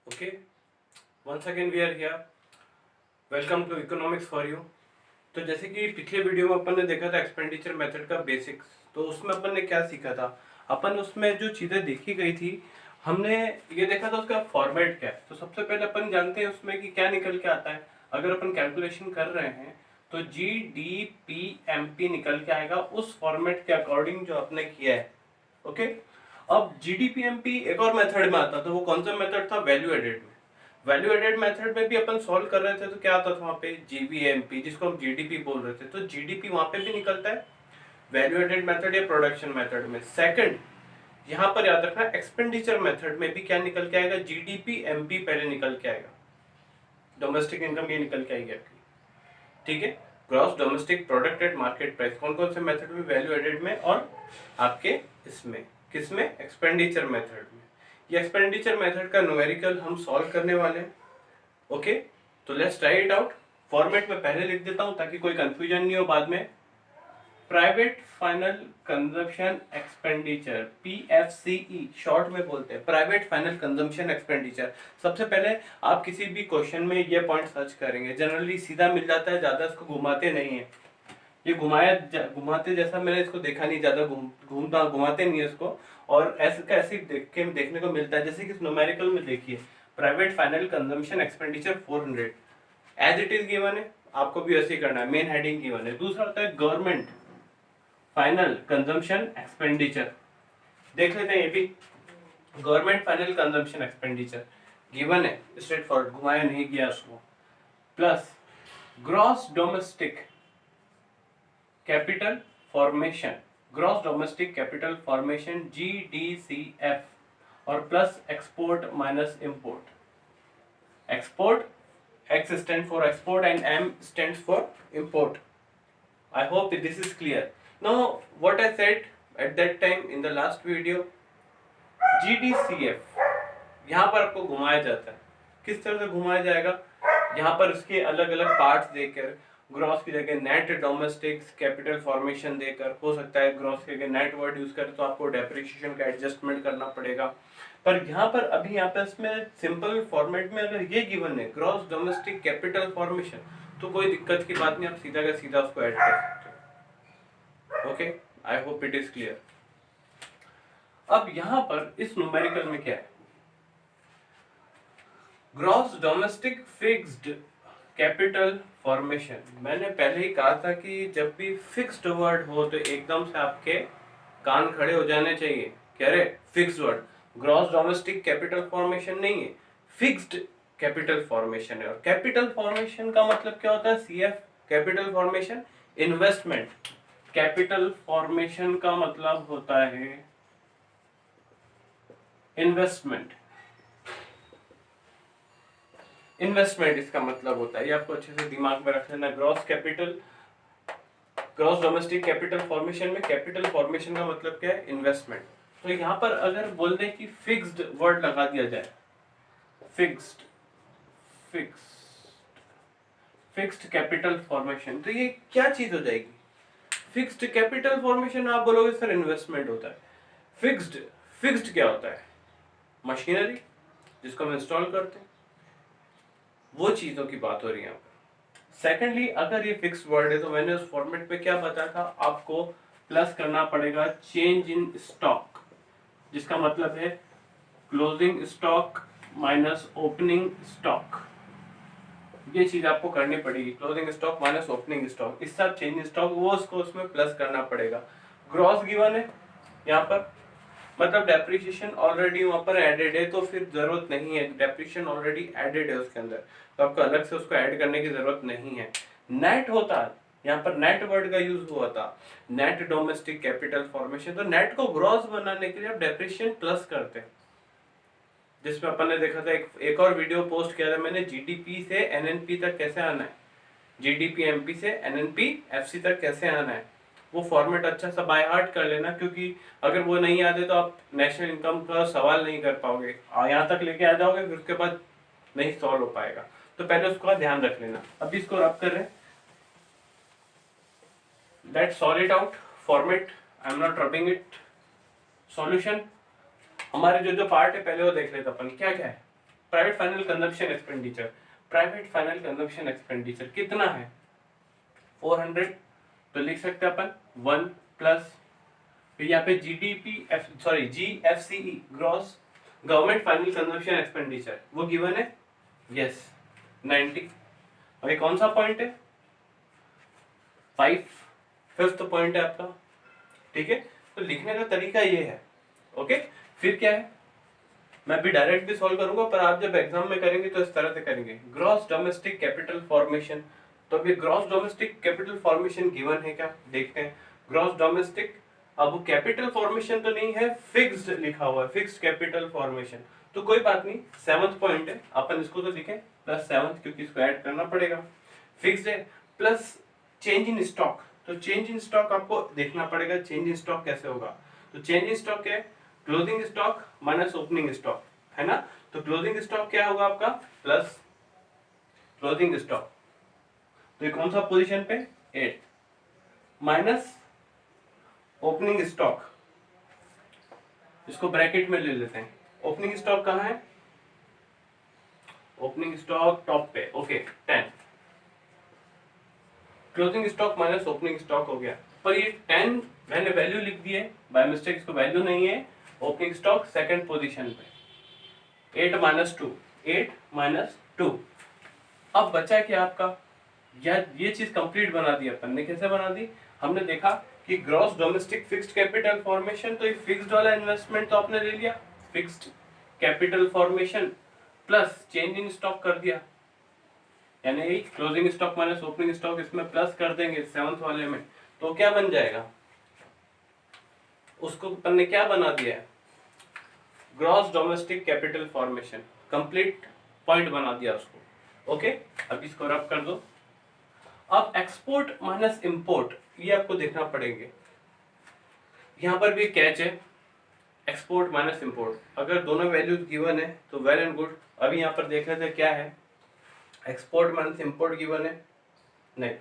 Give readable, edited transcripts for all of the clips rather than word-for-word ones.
Okay, once again we are here. Welcome to economics for you. तो जैसे कि पिछले वीडियो में अपन ने देखा था एक्सपेंडिचर मेथड का बेसिक्स, तो उसमें अपन ने क्या सीखा था। अपन उसमें जो चीज़ें देखी गई थी, हमने ये देखा था उसका फॉर्मेट क्या है। तो सबसे पहले अपन जानते हैं उसमें कि क्या निकल के आता है। अगर अपन कैलकुलेशन कर रहे हैं तो G D P M P निकल के आएगा उस फॉर्मेट के अकॉर्डिंग जो आपने किया है। ओके, अब जीडीपीएमपी एक और मेथड में आता था। वो कौन सा मेथड था? वैल्यू एडेड में। वैल्यू एडेड मेथड में भी अपन सॉल्व कर रहे थे तो क्या आता था वहां पे? जीबीएमपी, जिसको हम जीडीपी बोल रहे थे। तो जीडीपी वहां पे भी निकलता है वैल्यू एडेड मेथड या प्रोडक्शन मेथड में। सेकंड, यहाँ पर याद रखना एक्सपेंडिचर मेथड में भी क्या निकल के आएगा? जीडीपी एमपी पहले निकल के आएगा, डोमेस्टिक इनकम ये निकल के आएगी आपकी। ठीक है, gross domestic product at market price कौन कौन से मेथड में? वैल्यू एडेड में और आपके इसमें किसमें? एक्सपेंडिचर मेथड में। ये एक्सपेंडिचर मेथड का न्यूमेरिकल हम सॉल्व करने वाले हैं। ओके, तो let's try it out. Format में पहले लिख देता हूं ताकि कोई कंफ्यूजन नहीं हो बाद में। Private final consumption expenditure, PFCE short में बोलते हैं, प्राइवेट फाइनल कंजम्पशन एक्सपेंडिचर। सबसे पहले आप किसी भी क्वेश्चन में ये पॉइंट सर्च करेंगे, जनरली सीधा मिल जाता है, ज्यादा इसको घुमाते नहीं है। ये घुमाते जैसा मैंने इसको देखा नहीं, ज्यादा घुमाते नहीं है इसको। और ऐसे का ऐसे देखने को मिलता है, जैसे कि न्यूमेरिकल में देखिए, private final consumption expenditure 400 as it is given है, आपको भी ऐसे ही करना है, मेन हेडिंग गिवन है। दूसरा होता है गवर्नमेंट फाइनल कंजम्पशन एक्सपेंडिचर, देख लेते हैं ये भी। Government final consumption expenditure given है, स्ट्रेट फॉरवर्ड, घुमाया नहीं गया उसको। Plus gross domestic capital formation, gross domestic capital formation GDCF, और plus export minus import. Export, X stands for export and M stands for import. I hope this is clear. Now what I said at that time in the last video, GDCF यहाँ पर आपको घुमाया जाता है। किस तरह से घुमाया जाएगा? यहाँ पर इसके अलग अलग पार्ट्स देकर, ग्रॉस की जगह नेट डोमेस्टिक कैपिटल फॉर्मेशन देकर, हो सकता है ग्रॉस की जगह नेट वर्ड यूज करें तो आपको डेप्रिसिएशन का एडजस्टमेंट करना पड़ेगा। पर यहाँ पर अभी यहाँ पे इसमें सिंपल फॉर्मेट में अगर ये गिवन है ग्रॉस डोमेस्टिक कैपिटल फॉर्मेशन, तो कोई दिक्कत की बात नहीं, आप सीधा का सीधा उसको ऐड कर सकते हो। Okay, I hope it is clear. अब यहाँ पर इस न्यूमेरिकल में क्या है? Gross domestic fixed capital formation. मैंने पहले ही कहा था कि जब भी फिक्स्ड वर्ड हो तो एकदम से आपके कान खड़े हो जाने चाहिए। कह रहे fixed word, gross domestic capital formation नहीं है, फिक्स्ड कैपिटल फॉर्मेशन है। और कैपिटल फॉर्मेशन का मतलब क्या होता है? CF capital formation investment. Capital formation का मतलब होता है इन्वेस्टमेंट। इन्वेस्टमेंट इसका मतलब होता है, ये आपको अच्छे से दिमाग में रख लेना। Gross capital, gross domestic capital formation में कैपिटल फॉर्मेशन का मतलब क्या है? इन्वेस्टमेंट। तो यहाँ पर अगर बोल दें कि फिक्स्ड वर्ड लगा दिया जाए, फिक्स्ड फिक्स्ड कैपिटल फॉर्मेशन, तो ये क्या चीज हो जाएगी? फिक्स्ड कैपिटल फॉर्मेशन आप बोलोगे सर इन्वेस्टमेंट होता है। फिक्स्ड, फिक्स्ड क्या होता है? मशीनरी जिसको हम इंस्टॉल करते हैं, वो चीजों की बात हो रही है यहाँ पर। सेकेंडली, अगर ये फिक्स वर्ड है तो मैंने उस फॉर्मेट में क्या बताया था आपको? प्लस करना पड़ेगा चेंज इन स्टॉक, जिसका मतलब है closing stock minus opening stock. ये चीज आपको करनी पड़ेगी, closing stock minus opening stock, इस साथ चेंज इन स्टॉक वो उसको उसमें प्लस करना पड़ेगा। ग्रॉस गिवन है यहाँ पर, मतलब डेप्रिसिएशन ऑलरेडी वहां पर एडेड है, तो फिर जरूरत नहीं है, डेप्रिसिएशन ऑलरेडी एडेड है उसके अंदर, तो आपको अलग से उसको ऐड करने की जरूरत नहीं है। नेट होता है, यहाँ पर नेट वर्ड का यूज हुआ था, नेट डोमेस्टिक कैपिटल फॉर्मेशन। तो नेट को ग्रॉस बनाने के लिए आप डेप्रिसिएशन प्लस करते हैं, जिसमें अपन ने देखा था एक और वीडियो पोस्ट किया था मैंने, जीडीपी से एनएनपी तक कैसे आना है, जीडीपी एमपी से एनएनपी एफसी तक कैसे आना है। वो फॉर्मेट अच्छा सा बाय हार्ट कर लेना, क्योंकि अगर वो नहीं आते तो आप नेशनल इनकम का सवाल नहीं कर पाओगे, यहाँ तक लेके आ जाओगे फिर उसके बाद नहीं सॉल्व हो पाएगा। तो पहले उसका ध्यान रख लेना। अभी इसको रब कर रहे हैं, let's solve it out. Format, I am not rubbing it. Solution, हमारे जो जो पार्ट है पहले वो देख लेते अपन क्या क्या है। Private final consumption expenditure, private final consumption expenditure कितना है 400, तो लिख सकते हैं अपन 1 प्लस फिर यहाँ पे GFCE gross government final consumption expenditure वो गिवन है, यस 90। और ये कौन सा पॉइंट है 5, फिफ्थ पॉइंट है आपका, ठीक है। तो लिखने का तरीका ये है, ओके। फिर क्या है, मैं भी डायरेक्ट भी सॉल्व करूंगा, पर आप जब एग्जाम में करेंगे तो इस तरह से करेंगे, ग्रॉस डोमेस्टिक कैपिटल फॉर्मेशन। तो अभी gross domestic capital formation given है क्या, देखते हैं। ग्रॉस डोमेस्टिक, अब वो कैपिटल फॉर्मेशन तो नहीं है, फिक्स्ड लिखा हुआ है, फिक्स्ड कैपिटल फॉर्मेशन, तो कोई बात नहीं, 7th पॉइंट है, अपन इसको तो लिखें +7 क्योंकि इसको ऐड करना पड़ेगा, फिक्स्ड है। प्लस चेंज इन स्टॉक, तो चेंज इन स्टॉक आपको देखना पड़ेगा, चेंज इन स्टॉक कैसे होगा। तो चेंज इन स्टॉक है closing stock minus opening stock, है ना। तो क्लोजिंग स्टॉक क्या होगा आपका प्लस क्लोजिंग स्टॉक, तो ये कौन सा पोजीशन पे 8 माइनस ओपनिंग स्टॉक, इसको ब्रैकेट में ले लेते हैं। ओपनिंग स्टॉक कहाँ है, ओपनिंग स्टॉक टॉप पे, okay 10। Closing stock minus opening stock हो गया, पर ये 10 मैंने वैल्यू लिख दी है बाय मिस्टेक, इसको वैल्यू नहीं है। ओपनिंग स्टॉक सेकंड पोजीशन पे 8 माइनस 2, 8 माइनस 2। अब बचा क्या आपका, ये चीज कंप्लीट बना दी अपन ने, कैसे बना दी, हमने देखा कि gross domestic fixed capital formation, तो ये फिक्स्ड वाला इन्वेस्टमेंट तो आपने ले लिया, fixed capital formation plus change in stock कर दिया, यानी closing stock minus opening stock, इसमें प्लस कर देंगे 7th वाले में, तो क्या बन जाएगा, उसको अपन ने क्या बना दिया है, gross domestic capital formation, complete point बना दिया उसको, ओके। अब इसको रब कर दो। अब एक्सपोर्ट माइनस इंपोर्ट, ये आपको देखना पड़ेंगे, यहां पर भी कैच है, एक्सपोर्ट माइनस इंपोर्ट, अगर दोनों वैल्यूज गिवन है तो वेल एंड गुड। अभी यहाँ पर देख रहे थे क्या है, एक्सपोर्ट माइनस इंपोर्ट गिवन है, नहीं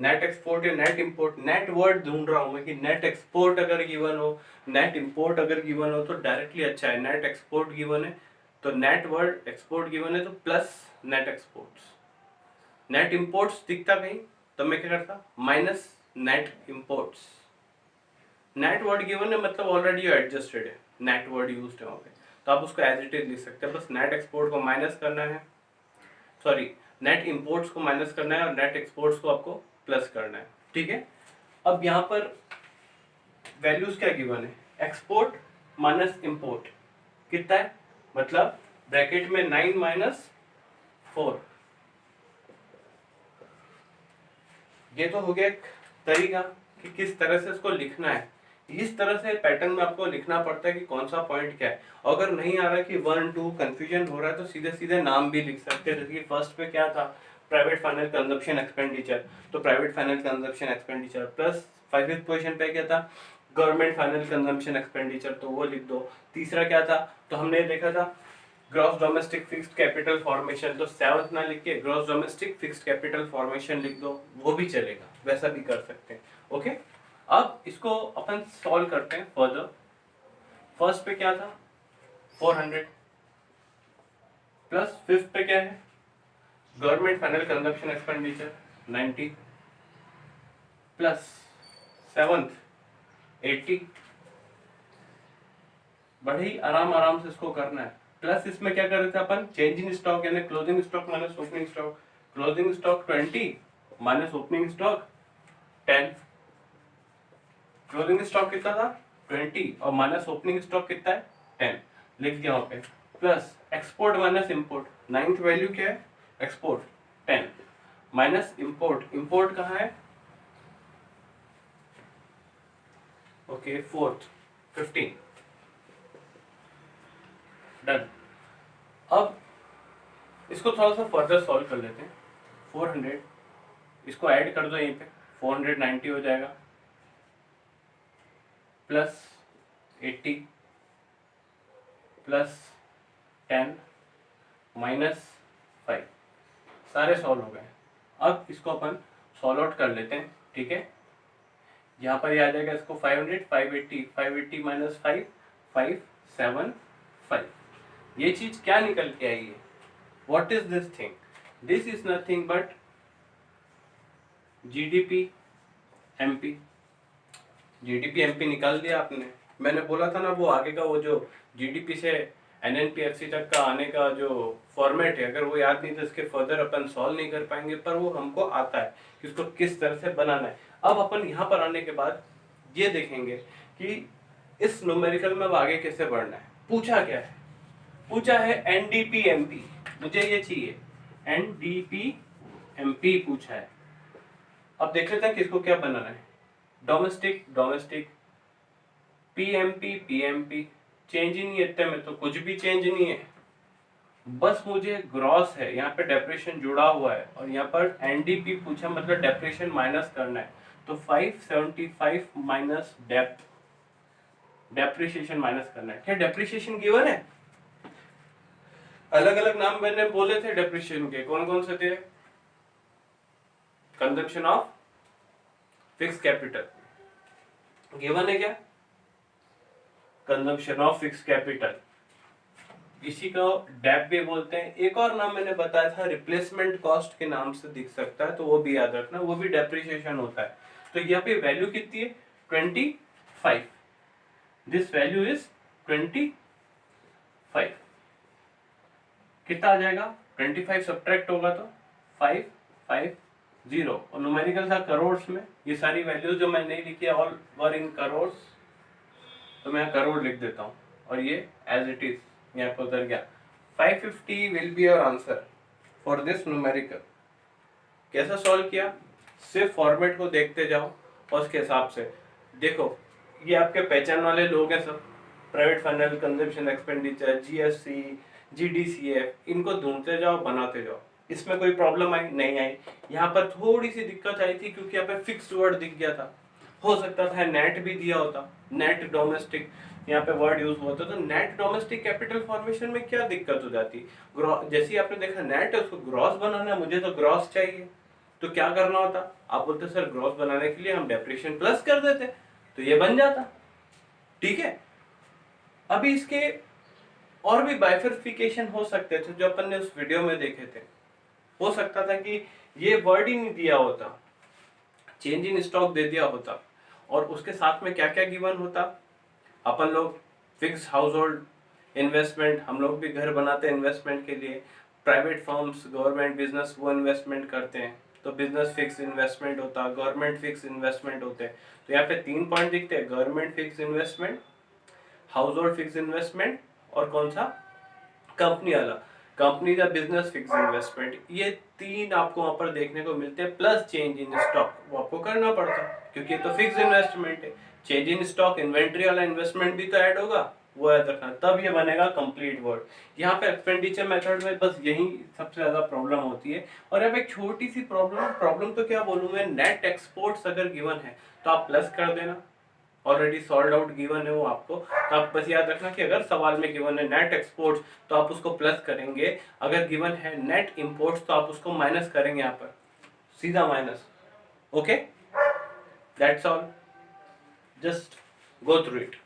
नेट एक्सपोर्ट या नेट इंपोर्ट, नेट वर्ड ढूंढ रहा हूं मैं कि नेट एक्सपोर्ट अगर गिवन हो, नेट इंपोर्ट अगर गिवन हो तो डायरेक्टली अच्छा है, नेट एक्सपोर्ट गिवन है तो नेट वर्ड एक्सपोर्ट गिवन है तो plus net exports, net imports दिखता कहीं तो मैं क्या करता minus net imports, net word given है मतलब ऑलरेडी एडजस्टेड है, नेट वर्ड यूज्ड है वहां पे, तो आप उसको एज इट इज लिख सकते हैं, बस नेट एक्सपोर्ट को माइनस करना है, सॉरी नेट इंपोर्ट्स को माइनस करना है और नेट एक्सपोर्ट्स को आपको प्लस करना है, ठीक है। अब यहाँ पर वैल्यूज क्या गिवन है, एक्सपोर्ट माइनस इंपोर्ट कितना है, मतलब ब्रैकेट में 9 माइनस 4, ये तो हो गया एक तरीका कि किस तरह से इसको लिखना है, इस तरह से पैटर्न में आपको लिखना पड़ता है कि कौन सा पॉइंट क्या है। अगर नहीं आ रहा कि 1 2 कंफ्यूजन हो रहा है तो सीधे सीधे नाम भी लिख सकते हैं, जैसे कि फर्स्ट पे क्या था प्राइवेट फाइनल कंजम्पशन एक्सपेंडिचर, तो private final consumption expenditure plus 5th position पे क्या था गवर्नमेंट फाइनल कंजम्पशन एक्सपेंडिचर, तो वो लिख दो। तीसरा क्या था, तो हमने देखा था gross domestic fixed capital formation, तो 7th ना लिख के gross domestic fixed capital formation लिख दो, वो भी चलेगा, वैसा भी कर सकते हैं, ओके। अब इसको अपन सॉल्व करते हैं फर्दर। फर्स्ट पे क्या था 400 प्लस 5th पे क्या है government final consumption expenditure 90 plus 7th 80, बड़े ही आराम आराम से इसको करना है। प्लस इसमें क्या कर रहे थे अपन चेंज इन स्टॉक यानी closing stock minus opening stock, closing stock 20 minus opening stock 10, closing stock कितना था 20 और माइनस ओपनिंग स्टॉक कितना है 10, लिख दिया वहां पे। Plus export minus import, 9th value क्या है एक्सपोर्ट 10 माइनस इंपोर्ट, इंपोर्ट कहाँ है ओके 4th 15, डन। अब इसको थोड़ा सा फर्दर सॉल्व कर लेते हैं। 400 इसको ऐड कर दो यहीं पे 490 हो जाएगा प्लस 80 प्लस 10 माइनस 5, सारे सॉल्व हो गए। अब इसको अपन सॉल्व आउट कर लेते हैं, ठीक है। यहाँ पर ये आ जाएगा इसको 500 580 580 माइनस 5 5 7 5, ये चीज क्या निकल के आई है what is this thing? This is nothing but GDP MP. GDP MP निकाल दिया आपने। मैंने बोला था ना वो आगे का वो जो जीडीपी से एनएनपीएफसी तक का आने का जो फॉर्मेट है, अगर वो याद नहीं तो इसके फर्दर अपन सॉल्व नहीं कर पाएंगे, पर वो हमको आता है कि उसको किस तरह से बनाना है। अब अपन यहाँ पर आने के बाद ये देखेंगे कि इस न्यूमेरिकल में अब आगे कैसे बढ़ना है। पूछा क्या है? पूछा है एनडीपी एमपी, मुझे ये चाहिए एनडीपी एमपी पूछा है। अब देख लेते हैं किसको क्या बनाना है। Domestic domestic, PMP PMP, change ही नहीं है इतने में, तो कुछ भी चेंज नहीं है, बस मुझे ग्रॉस है, यहाँ पे डेप्रेशन जुड़ा हुआ है और यहाँ पर एनडीपी पूछा मतलब डेप्रेशन माइनस करना है। तो 575 माइनस डेप्रिसिएशन माइनस करना है। क्या डेप्रिसिएशन गिवन है? अलग अलग नाम मैंने बोले थे डेप्रिसिएशन के, कौन कौन से थे? Consumption of fix capital given है क्या? कंजम्पशन ऑफ फिक्स कैपिटल, इसी को डेप भी बोलते हैं। एक और नाम मैंने बताया था रिप्लेसमेंट कॉस्ट के नाम से दिख सकता है, तो वो भी याद रखना, वो भी डेप्रिसिएशन होता है। तो यहाँ पे वैल्यू कितनी है? 25। This value is 25। कितना आ जाएगा? 25 सब्ट्रैक्ट होगा तो 550, और न्यूमेरिकल था करोड़ में। ये सारी वैल्यूज जो मैं नहीं लिखी ऑल वर इन करोड़, तो मैं करोड़ लिख देता हूँ और ये एज इट इज यहाँ पर उतर गया। 550 will be your answer for this numerical. कैसा सॉल्व किया? सिर्फ फॉर्मेट को देखते जाओ और उसके हिसाब से देखो। ये आपके पहचान वाले लोग हैं सब, private final, consumption expenditure, GSC, GDCF, इनको ढूंढते जाओ, बनाते जाओ। इसमें कोई प्रॉब्लम आई? नहीं आई। यहाँ पर थोड़ी सी दिक्कत आई थी क्योंकि यहाँ पे फिक्स्ड वर्ड दिख गया था, हो सकता था नेट भी दिया होता, नेट डोमेस्टिक यहाँ पे वर्ड यूज हुआ था, तो नेट डोमेस्टिक कैपिटल फॉर्मेशन में क्या दिक्कत हो जाती? जैसे आपने देखा नेट है, उसको ग्रॉस बनाना है, मुझे तो ग्रॉस चाहिए, तो क्या करना होता? आप बोलते सर ग्रॉस बनाने के लिए हम डेप्रिसिएशन प्लस कर देते, तो ये बन जाता। ठीक है, अभी इसके और भी बाइफर्फिकेशन हो सकते थे जो अपन ने उस वीडियो में देखे थे। हो सकता था कि ये वर्ड ही नहीं दिया होता, चेंज इन स्टॉक दे दिया होता, और उसके साथ में क्या क्या गिवन होता। अपन लोग फिक्स हाउस होल्ड इन्वेस्टमेंट, हम लोग भी घर बनाते हैं इन्वेस्टमेंट के लिए। प्राइवेट फर्म्स, गवर्नमेंट बिजनेस वो इन्वेस्टमेंट करते हैं, तो बिजनेस फिक्स इन्वेस्टमेंट होता, गवर्नमेंट फिक्स इन्वेस्टमेंट होते हैं। तो यहाँ पे 3 पॉइंट दिखते हैं, government fix investment, house hold fix investment, और कौन सा? कंपनी वाला, कंपनी का बिजनेस फिक्स इन्वेस्टमेंट। ये 3 आपको वहां पर देखने को मिलते हैं, प्लस चेंज इन स्टॉक, वो आपको करना पड़ता है क्योंकि ये तो फिक्स इन्वेस्टमेंट है। चेंज इन स्टॉक, इन्वेंट्री वाला इन्वेस्टमेंट भी तो ऐड होगा, वो याद रखना, तब ये बनेगा कंप्लीट वर्ड। यहाँ पे एक्सपेंडिचर मेथड में बस यही सबसे ज्यादा प्रॉब्लम होती है। और अब एक छोटी सी प्रॉब्लम तो क्या बोलूं मैं, नेट एक्सपोर्ट्स अगर गिवन है तो आप प्लस कर देना, ऑलरेडी सॉल्व आउट गिवन है वो आपको। तो आप बस याद रखना कि अगर सवाल में गिवन है नेट एक्सपोर्ट्स तो आप उसको प्लस करेंगे, अगर गिवन है नेट इंपोर्ट्स तो आप उसको माइनस करेंगे, यहाँ पर सीधा minus. Okay, that's all, just go through it.